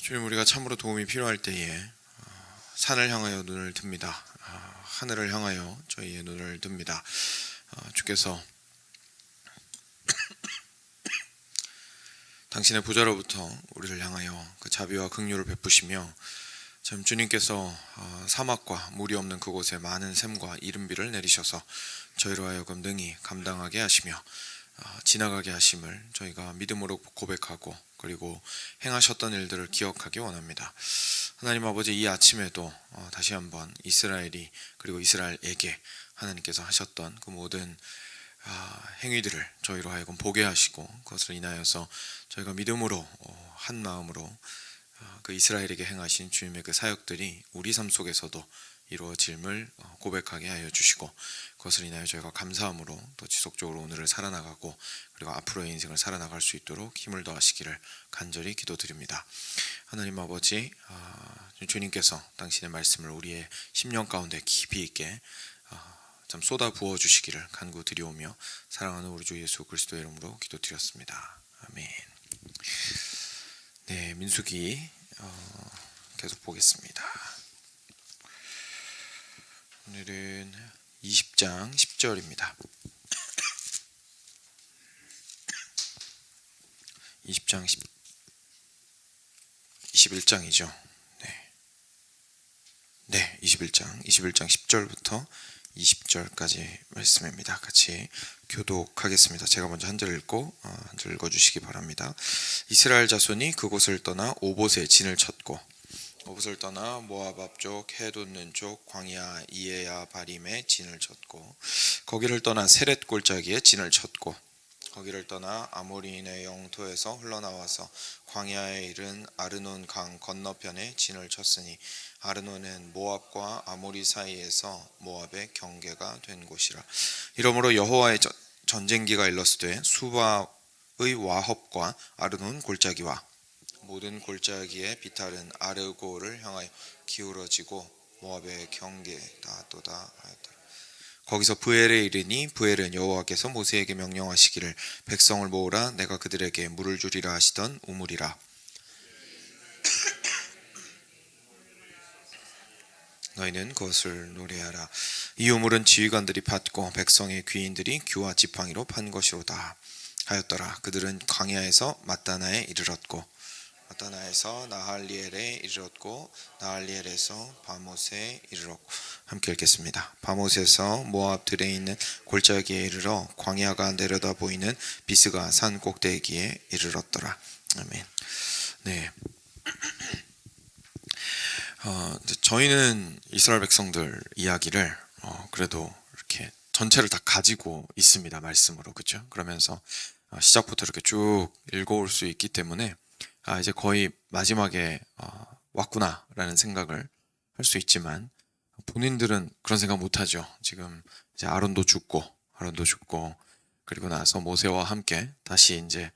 주님, 우리가 참으로 도움이 필요할 때에 산을 향하여 눈을 듭니다. 하늘을 향하여 저희의 눈을 듭니다. 주께서 당신의 보좌로부터 우리를 향하여 그 자비와 긍휼을 베푸시며 참 주님께서 사막과 물이 없는 그곳에 많은 샘과 이른비를 내리셔서 저희로 하여금 능히 감당하게 하시며 지나가게 하심을 저희가 믿음으로 고백하고 그리고 행하셨던 일들을 기억하기 원합니다. 하나님 아버지, 이 아침에도 다시 한번 이스라엘이 그리고 이스라엘에게 하나님께서 하셨던 그 모든 행위들을 저희로 하여금 보게 하시고 그것을 인하여서 저희가 믿음으로 한 마음으로 그 이스라엘에게 행하신 주님의 그 사역들이 우리 삶 속에서도 이루어짐을 고백하게 하여 주시고 그것을 인하여 저희가 감사함으로 또 지속적으로 오늘을 살아나가고 그리고 앞으로의 인생을 살아나갈 수 있도록 힘을 더하시기를 간절히 기도드립니다. 하나님 아버지, 주님께서 당신의 말씀을 우리의 심령 가운데 깊이 있게 참 쏟아 부어 주시기를 간구드리오며 사랑하는 우리 주 예수 그리스도의 이름으로 기도드렸습니다. 아멘. 네, 민수기 계속 보겠습니다. 오늘은 20장 10절입니다. 20장 21장이죠. 네, 21장 10절부터 20절까지 말씀입니다. 같이 교독하겠습니다. 제가 먼저 한 절 읽고 한 절 읽어주시기 바랍니다. 이스라엘 자손이 그곳을 떠나 오봇에 진을 쳤고 오봇을 떠나 모압 앞쪽 해 돋는 쪽 광야 이에야 바림에 진을 쳤고 거기를 떠나 세렛 골짜기에 진을 쳤고 거기를 떠나 아모리인의 영토에서 흘러나와서 광야에 이른 아르논 강 건너편에 진을 쳤으니 아르논은 모압과 아모리 사이에서 모압의 경계가 된 곳이라. 이러므로 여호와의 전쟁기가 일렀으되 수바의 와헙과 아르논 골짜기와 모든 골짜기의 비탈은 아르고를 향하여 기울어지고 모압의 경계 닿도다 하였더라. 거기서 브엘에 이르니 브엘은 여호와께서 모세에게 명령하시기를 백성을 모으라 내가 그들에게 물을 주리라 하시던 우물이라. 너희는 그것을 노래하라. 이 우물은 지휘관들이 팠고 백성의 귀인들이 규와 지팡이로 판 것이로다 하였더라. 그들은 광야에서 마따나에 이르렀고 마따나에서 나할리엘에 이르렀고 나할리엘에서 바못에 이르렀고. 함께 읽겠습니다. 바못에서 모압 들에 있는 골짜기에 이르러 광야가 내려다 보이는 비스가 산 꼭대기에 이르렀더라. 아멘. 네. 저희는 이스라엘 백성들 이야기를 그래도 이렇게 전체를 다 가지고 있습니다. 말씀으로, 그렇죠? 그러면서 시작부터 이렇게 쭉 읽어올 수 있기 때문에 이제 거의 마지막에 왔구나라는 생각을 할 수 있지만 본인들은 그런 생각 못하죠. 지금 이제 아론도 죽고 그리고 나서 모세와 함께 다시 이제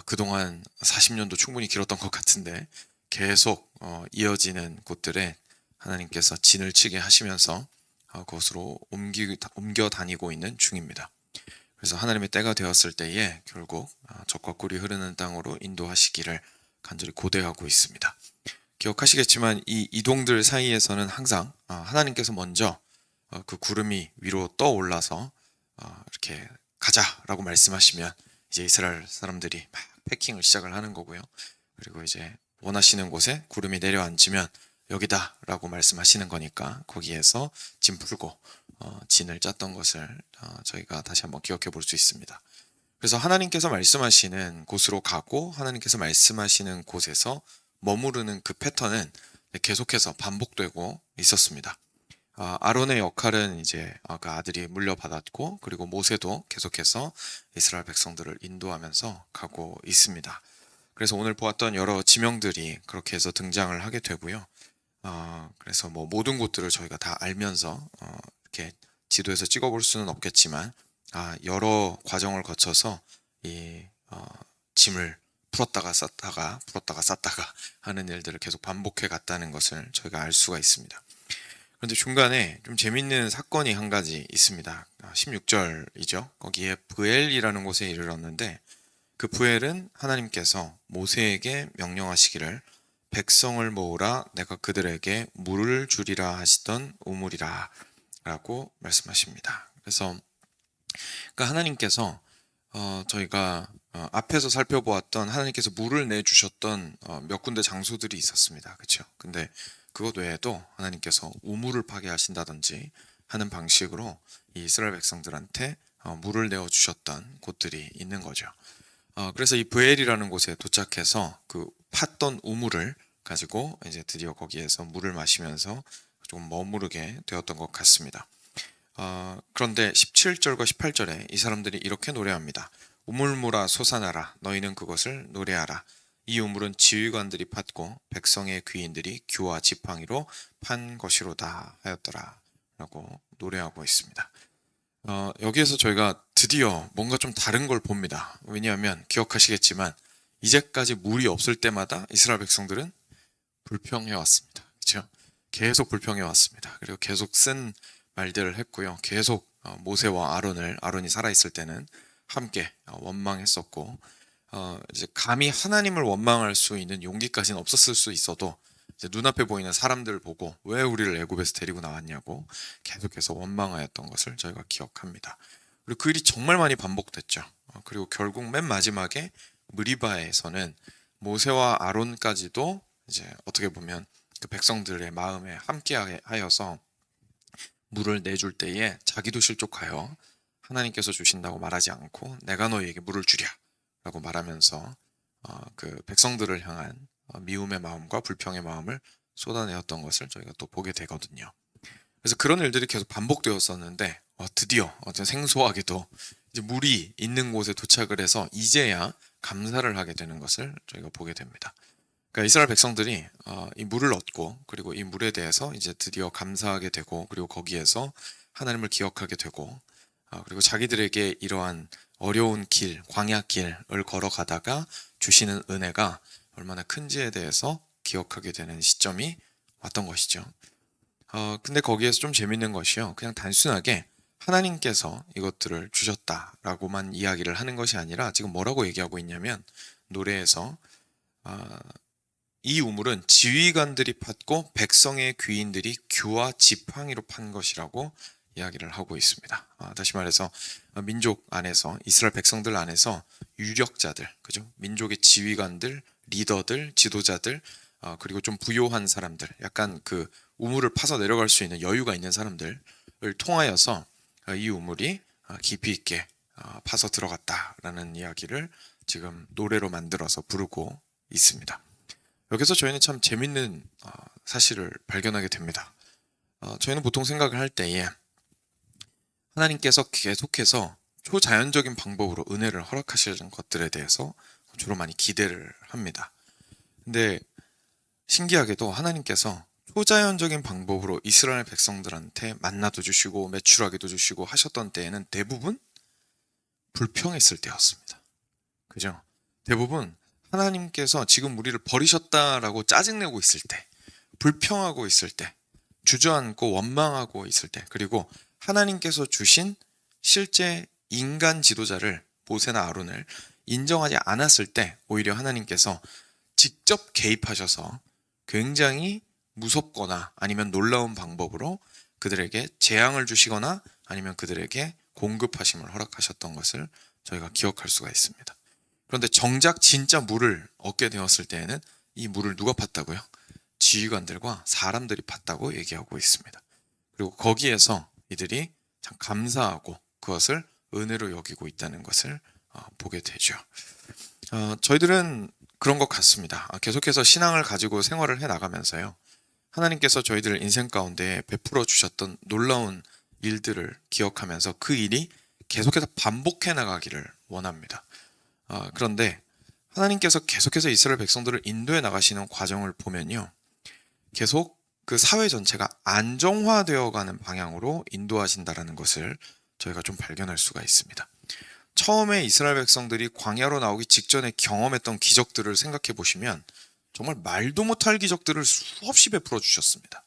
그동안 40년도 충분히 길었던 것 같은데 계속 이어지는 곳들에 하나님께서 진을 치게 하시면서 그것으로 옮겨 다니고 있는 중입니다. 그래서 하나님의 때가 되었을 때에 결국 젖과 꿀이 흐르는 땅으로 인도하시기를 간절히 고대하고 있습니다. 기억하시겠지만 이 이동들 사이에서는 항상 하나님께서 먼저 그 구름이 위로 떠올라서 이렇게 가자라고 말씀하시면 이제 이스라엘 사람들이 막 패킹을 시작을 하는 거고요. 그리고 이제 원하시는 곳에 구름이 내려앉으면 여기다라고 말씀하시는 거니까 거기에서 짐 풀고 진을 짰던 것을 저희가 다시 한번 기억해 볼 수 있습니다. 그래서 하나님께서 말씀하시는 곳으로 가고 하나님께서 말씀하시는 곳에서 머무르는 그 패턴은 계속해서 반복되고 있었습니다. 아론의 역할은 이제 그 아들이 물려받았고 그리고 모세도 계속해서 이스라엘 백성들을 인도하면서 가고 있습니다. 그래서 오늘 보았던 여러 지명들이 그렇게 해서 등장을 하게 되고요. 그래서 뭐 모든 곳들을 저희가 다 알면서 이렇게 지도에서 찍어볼 수는 없겠지만 여러 과정을 거쳐서 이 짐을 풀었다가 쌌다가 하는 일들을 계속 반복해 갔다는 것을 저희가 알 수가 있습니다. 그런데 중간에 좀 재밌는 사건이 한 가지 있습니다. 16절이죠. 거기에 브엘이라는 곳에 이르렀는데 그 브엘은 하나님께서 모세에게 명령하시기를 백성을 모으라 내가 그들에게 물을 주리라 하시던 우물이라 라고 말씀하십니다. 그래서 그러니까 하나님께서 저희가 앞에서 살펴보았던 하나님께서 물을 내주셨던 몇 군데 장소들이 있었습니다. 그렇죠? 근데 그것 외에도 하나님께서 우물을 파괴하신다든지 하는 방식으로 이 이스라엘 백성들한테 물을 내어 주셨던 곳들이 있는 거죠. 그래서 이 브엘이라는 곳에 도착해서 그 팠던 우물을 가지고 이제 드디어 거기에서 물을 마시면서 좀 머무르게 되었던 것 같습니다. 그런데 17절과 18절에 이 사람들이 이렇게 노래합니다. 우물물아 솟아나라 너희는 그것을 노래하라. 이 우물은 지휘관들이 팠고 백성의 귀인들이 규와 지팡이로 판 것이로다 하였더라 라고 노래하고 있습니다. 여기에서 저희가 드디어 뭔가 좀 다른 걸 봅니다. 왜냐하면 기억하시겠지만 이제까지 물이 없을 때마다 이스라엘 백성들은 불평해 왔습니다. 그렇죠? 계속 불평해 왔습니다. 그리고 계속 쓴 말들을 했고요. 계속 모세와 아론이 살아있을 때는 함께 원망했었고 이제 감히 하나님을 원망할 수 있는 용기까지는 없었을 수 있어도 이제 눈앞에 보이는 사람들을 보고 왜 우리를 애굽에서 데리고 나왔냐고 계속해서 원망하였던 것을 저희가 기억합니다. 그리고 그 일이 정말 많이 반복됐죠. 그리고 결국 맨 마지막에 무리바에서는 모세와 아론까지도 이제 어떻게 보면 그 백성들의 마음에 함께 하여서 물을 내줄 때에 자기도 실족하여 하나님께서 주신다고 말하지 않고 내가 너희에게 물을 주랴 라고 말하면서 그 백성들을 향한 미움의 마음과 불평의 마음을 쏟아내었던 것을 저희가 또 보게 되거든요. 그래서 그런 일들이 계속 반복되었었는데 드디어 생소하게도 이제 물이 있는 곳에 도착을 해서 이제야 감사를 하게 되는 것을 저희가 보게 됩니다. 그러니까 이스라엘 백성들이 이 물을 얻고 그리고 이 물에 대해서 이제 드디어 감사하게 되고 그리고 거기에서 하나님을 기억하게 되고 그리고 자기들에게 이러한 어려운 길, 광야 길을 걸어가다가 주시는 은혜가 얼마나 큰지에 대해서 기억하게 되는 시점이 왔던 것이죠. 근데 거기에서 좀 재밌는 것이요. 그냥 단순하게 하나님께서 이것들을 주셨다라고만 이야기를 하는 것이 아니라 지금 뭐라고 얘기하고 있냐면 노래에서 이 우물은 지휘관들이 팠고 백성의 귀인들이 규와 지팡이로 판 것이라고 이야기를 하고 있습니다. 다시 말해서 민족 안에서 이스라엘 백성들 안에서 유력자들, 그죠? 민족의 지휘관들, 리더들, 지도자들, 그리고 좀 부요한 사람들, 약간 그 우물을 파서 내려갈 수 있는 여유가 있는 사람들을 통하여서 이 우물이 깊이 있게 파서 들어갔다라는 이야기를 지금 노래로 만들어서 부르고 있습니다. 여기서 저희는 참 재밌는 사실을 발견하게 됩니다. 저희는 보통 생각을 할 때에 하나님께서 계속해서 초자연적인 방법으로 은혜를 허락하시는 것들에 대해서 주로 많이 기대를 합니다. 근데 신기하게도 하나님께서 초자연적인 방법으로 이스라엘 백성들한테 만나도 주시고 메추라기도 주시고 하셨던 때에는 대부분 불평했을 때였습니다. 그죠? 대부분 하나님께서 지금 우리를 버리셨다라고 짜증내고 있을 때, 불평하고 있을 때, 주저앉고 원망하고 있을 때, 그리고 하나님께서 주신 실제 인간 지도자를 모세나 아론을 인정하지 않았을 때 오히려 하나님께서 직접 개입하셔서 굉장히 무섭거나 아니면 놀라운 방법으로 그들에게 재앙을 주시거나 아니면 그들에게 공급하심을 허락하셨던 것을 저희가 기억할 수가 있습니다. 그런데 정작 진짜 물을 얻게 되었을 때에는 이 물을 누가 팠다고요? 지휘관들과 사람들이 팠다고 얘기하고 있습니다. 그리고 거기에서 이들이 참 감사하고 그것을 은혜로 여기고 있다는 것을 보게 되죠. 저희들은 그런 것 같습니다. 계속해서 신앙을 가지고 생활을 해나가면서요. 하나님께서 저희들 인생 가운데 베풀어 주셨던 놀라운 일들을 기억하면서 그 일이 계속해서 반복해 나가기를 원합니다. 그런데 하나님께서 계속해서 이스라엘 백성들을 인도해 나가시는 과정을 보면요. 계속 그 사회 전체가 안정화되어 가는 방향으로 인도하신다라는 것을 저희가 좀 발견할 수가 있습니다. 처음에 이스라엘 백성들이 광야로 나오기 직전에 경험했던 기적들을 생각해 보시면 정말 말도 못할 기적들을 수없이 베풀어 주셨습니다.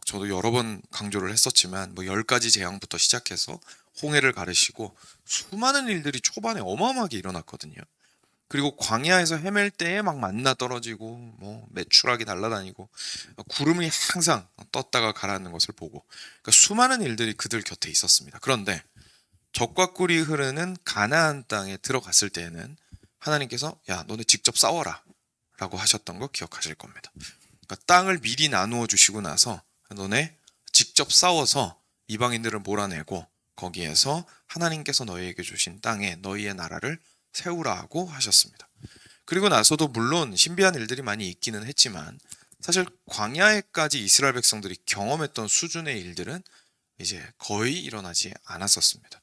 저도 여러 번 강조를 했었지만 10가지 재앙부터 시작해서 홍해를 가르시고 수많은 일들이 초반에 어마어마하게 일어났거든요. 그리고 광야에서 헤맬 때에 막 만나 떨어지고 뭐 메추라기 날아다니고 구름이 항상 떴다가 가라앉는 것을 보고, 그러니까 수많은 일들이 그들 곁에 있었습니다. 그런데 적과 꿀이 흐르는 가나안 땅에 들어갔을 때에는 하나님께서 야 너네 직접 싸워라 라고 하셨던 거 기억하실 겁니다. 그러니까 땅을 미리 나누어 주시고 나서 너네 직접 싸워서 이방인들을 몰아내고 거기에서 하나님께서 너희에게 주신 땅에 너희의 나라를 세우라고 하셨습니다. 그리고 나서도 물론 신비한 일들이 많이 있기는 했지만 사실 광야에까지 이스라엘 백성들이 경험했던 수준의 일들은 이제 거의 일어나지 않았었습니다.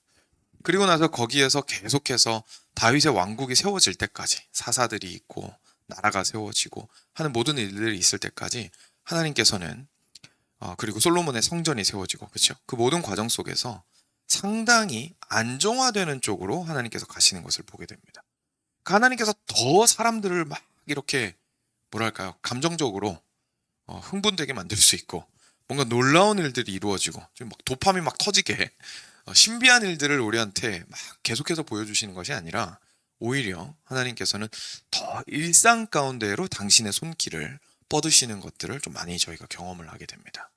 그리고 나서 거기에서 계속해서 다윗의 왕국이 세워질 때까지, 사사들이 있고 나라가 세워지고 하는 모든 일들이 있을 때까지 하나님께서는 그리고 솔로몬의 성전이 세워지고, 그렇죠? 그 모든 과정 속에서 상당히 안정화되는 쪽으로 하나님께서 가시는 것을 보게 됩니다. 그러니까 하나님께서 더 사람들을 막 이렇게 뭐랄까요, 감정적으로 흥분되게 만들 수 있고 뭔가 놀라운 일들이 이루어지고 좀 막 도파민 막 터지게 신비한 일들을 우리한테 막 계속해서 보여주시는 것이 아니라 오히려 하나님께서는 더 일상 가운데로 당신의 손길을 뻗으시는 것들을 좀 많이 저희가 경험을 하게 됩니다.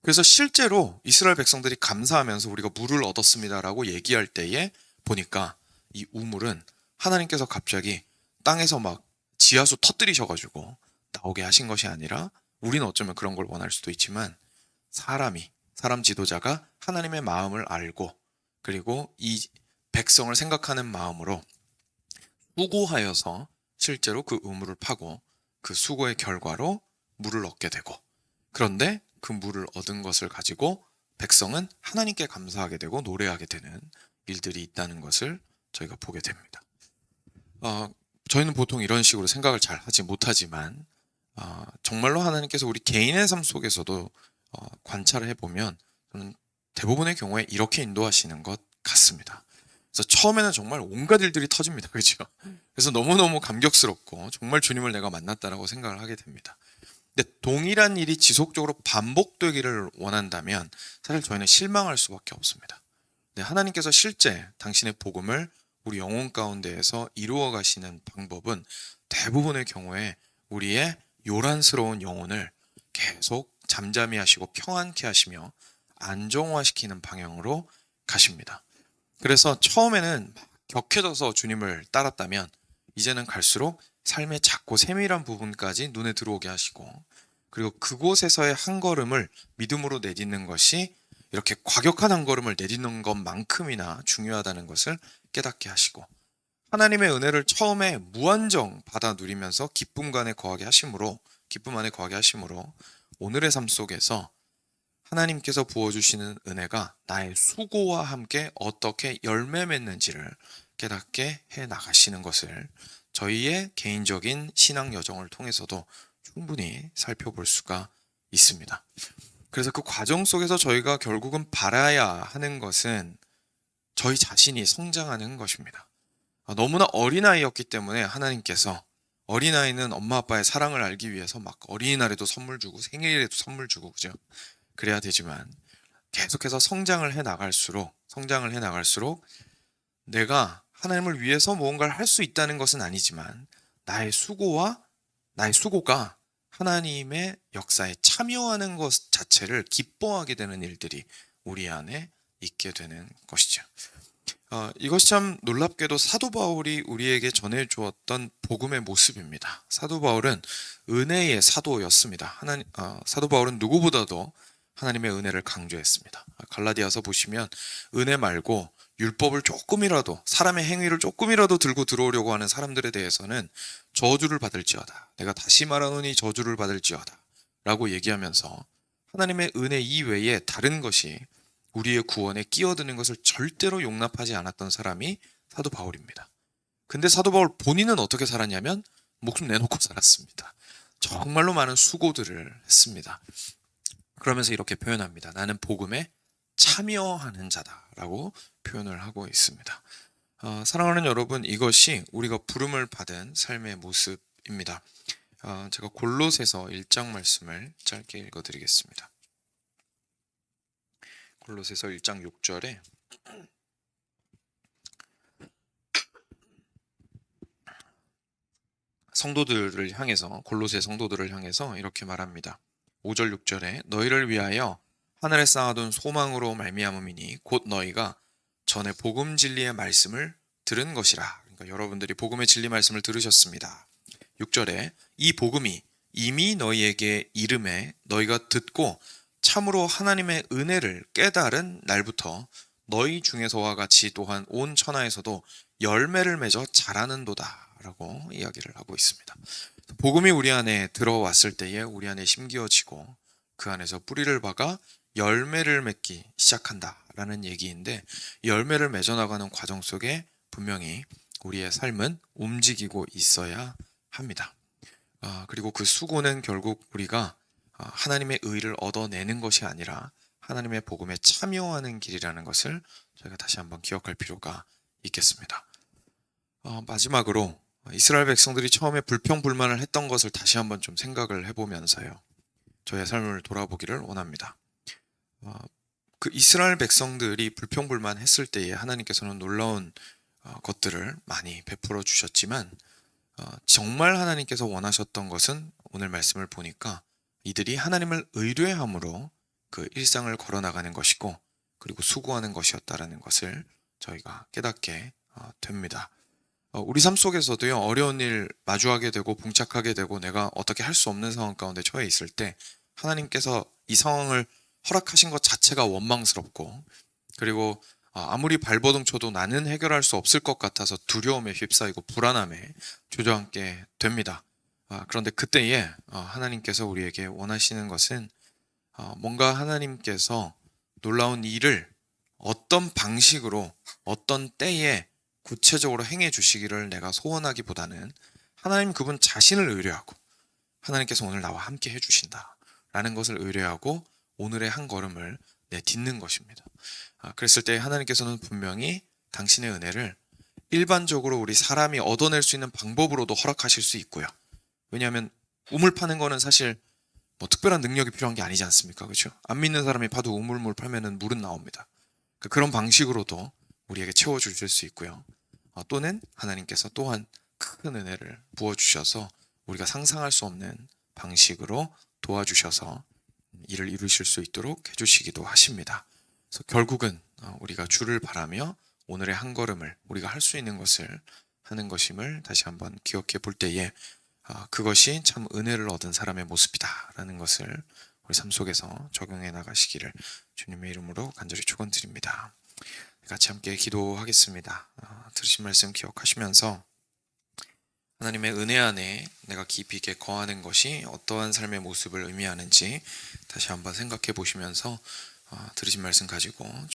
그래서 실제로 이스라엘 백성들이 감사하면서 우리가 물을 얻었습니다라고 얘기할 때에 보니까 이 우물은 하나님께서 갑자기 땅에서 막 지하수 터뜨리셔가지고 나오게 하신 것이 아니라, 우리는 어쩌면 그런 걸 원할 수도 있지만 사람 지도자가 하나님의 마음을 알고 그리고 이 백성을 생각하는 마음으로 수고하여서 실제로 그 우물을 파고 그 수고의 결과로 물을 얻게 되고, 그런데 그 물을 얻은 것을 가지고 백성은 하나님께 감사하게 되고 노래하게 되는 일들이 있다는 것을 저희가 보게 됩니다. 저희는 보통 이런 식으로 생각을 잘 하지 못하지만 정말로 하나님께서 우리 개인의 삶 속에서도 관찰을 해보면 저는 대부분의 경우에 이렇게 인도하시는 것 같습니다. 그래서 처음에는 정말 온갖 일들이 터집니다. 그렇죠? 그래서 너무너무 감격스럽고 정말 주님을 내가 만났다라고 생각을 하게 됩니다. 근데 동일한 일이 지속적으로 반복되기를 원한다면 사실 저희는 실망할 수밖에 없습니다. 근데 하나님께서 실제 당신의 복음을 우리 영혼 가운데에서 이루어 가시는 방법은 대부분의 경우에 우리의 요란스러운 영혼을 계속 잠잠히 하시고 평안케 하시며 안정화시키는 방향으로 가십니다. 그래서 처음에는 격해져서 주님을 따랐다면 이제는 갈수록 삶의 작고 세밀한 부분까지 눈에 들어오게 하시고, 그리고 그곳에서의 한 걸음을 믿음으로 내딛는 것이 이렇게 과격한 한 걸음을 내딛는 것만큼이나 중요하다는 것을 깨닫게 하시고, 하나님의 은혜를 처음에 무한정 받아 누리면서 기쁨 안에 거하게 하심으로 오늘의 삶 속에서 하나님께서 부어주시는 은혜가 나의 수고와 함께 어떻게 열매 맺는지를 깨닫게 해 나가시는 것을 저희의 개인적인 신앙 여정을 통해서도 충분히 살펴볼 수가 있습니다. 그래서 그 과정 속에서 저희가 결국은 바라야 하는 것은 저희 자신이 성장하는 것입니다. 너무나 어린아이였기 때문에 하나님께서, 어린아이는 엄마 아빠의 사랑을 알기 위해서 막 어린이날에도 선물 주고 생일에도 선물 주고 그죠? 그래야 되지만 계속해서 성장을 해 나갈수록 내가 하나님을 위해서 무언가를 할 수 있다는 것은 아니지만 나의 수고가 하나님의 역사에 참여하는 것 자체를 기뻐하게 되는 일들이 우리 안에 있게 되는 것이죠. 이것이 참 놀랍게도 사도 바울이 우리에게 전해주었던 복음의 모습입니다. 사도 바울은 은혜의 사도였습니다. 사도 바울은 누구보다도 하나님의 은혜를 강조했습니다. 갈라디아서 보시면 은혜 말고 율법을 조금이라도, 사람의 행위를 조금이라도 들고 들어오려고 하는 사람들에 대해서는 저주를 받을지어다. 내가 다시 말하노니 저주를 받을지어다. 라고 얘기하면서 하나님의 은혜 이외에 다른 것이 우리의 구원에 끼어드는 것을 절대로 용납하지 않았던 사람이 사도 바울입니다. 근데 사도 바울 본인은 어떻게 살았냐면 목숨 내놓고 살았습니다. 정말로 많은 수고들을 했습니다. 그러면서 이렇게 표현합니다. 나는 복음에 참여하는 자다라고 표현을 하고 있습니다. 사랑하는 여러분, 이것이 우리가 부름을 받은 삶의 모습입니다. 제가 골로새서 1장 말씀을 짧게 읽어드리겠습니다. 골로새서 1장 6절에 성도들을 향해서, 골로새 성도들을 향해서 이렇게 말합니다. 5절 6절에 너희를 위하여 하늘에 쌓아둔 소망으로 말미암음이니 곧 너희가 전에 복음 진리의 말씀을 들은 것이라. 그러니까 여러분들이 복음의 진리 말씀을 들으셨습니다. 6절에 이 복음이 이미 너희에게 이름에 너희가 듣고 참으로 하나님의 은혜를 깨달은 날부터 너희 중에서와 같이 또한 온 천하에서도 열매를 맺어 자라는도다 라고 이야기를 하고 있습니다. 복음이 우리 안에 들어왔을 때에 우리 안에 심기어지고 그 안에서 뿌리를 박아 열매를 맺기 시작한다라는 얘기인데, 열매를 맺어나가는 과정 속에 분명히 우리의 삶은 움직이고 있어야 합니다. 그리고 그 수고는 결국 우리가 하나님의 의를 얻어내는 것이 아니라 하나님의 복음에 참여하는 길이라는 것을 저희가 다시 한번 기억할 필요가 있겠습니다. 마지막으로 이스라엘 백성들이 처음에 불평불만을 했던 것을 다시 한번 좀 생각을 해보면서요, 저의 삶을 돌아보기를 원합니다. 그 이스라엘 백성들이 불평불만했을 때에 하나님께서는 놀라운 것들을 많이 베풀어 주셨지만, 정말 하나님께서 원하셨던 것은 오늘 말씀을 보니까 이들이 하나님을 의뢰함으로 그 일상을 걸어나가는 것이고, 그리고 수고하는 것이었다라는 것을 저희가 깨닫게 됩니다. 우리 삶 속에서도요, 어려운 일 마주하게 되고 봉착하게 되고 내가 어떻게 할 수 없는 상황 가운데 처해 있을 때 하나님께서 이 상황을 허락하신 것 자체가 원망스럽고, 그리고 아무리 발버둥 쳐도 나는 해결할 수 없을 것 같아서 두려움에 휩싸이고 불안함에 주저앉게 됩니다. 그런데 그때에 하나님께서 우리에게 원하시는 것은 뭔가 하나님께서 놀라운 일을 어떤 방식으로 어떤 때에 구체적으로 행해 주시기를 내가 소원하기보다는 하나님 그분 자신을 의뢰하고, 하나님께서 오늘 나와 함께 해주신다 라는 것을 의뢰하고 오늘의 한 걸음을 내딛는 것입니다. 그랬을 때 하나님께서는 분명히 당신의 은혜를 일반적으로 우리 사람이 얻어낼 수 있는 방법으로도 허락하실 수 있고요. 왜냐하면 우물 파는 거는 사실 뭐 특별한 능력이 필요한 게 아니지 않습니까? 그렇죠? 안 믿는 사람이 파도 우물물 팔면은 물은 나옵니다. 그런 방식으로도 우리에게 채워주실 수 있고요. 또는 하나님께서 또한 큰 은혜를 부어주셔서 우리가 상상할 수 없는 방식으로 도와주셔서 일을 이루실 수 있도록 해주시기도 하십니다. 그래서 결국은 우리가 주를 바라며 오늘의 한 걸음을 우리가 할 수 있는 것을 하는 것임을 다시 한번 기억해 볼 때에 그것이 참 은혜를 얻은 사람의 모습이다라는 것을 우리 삶 속에서 적용해 나가시기를 주님의 이름으로 간절히 축원드립니다. 같이 함께 기도하겠습니다. 들으신 말씀 기억하시면서 하나님의 은혜 안에 내가 깊이 있게 거하는 것이 어떠한 삶의 모습을 의미하는지 다시 한번 생각해 보시면서 들으신 말씀 가지고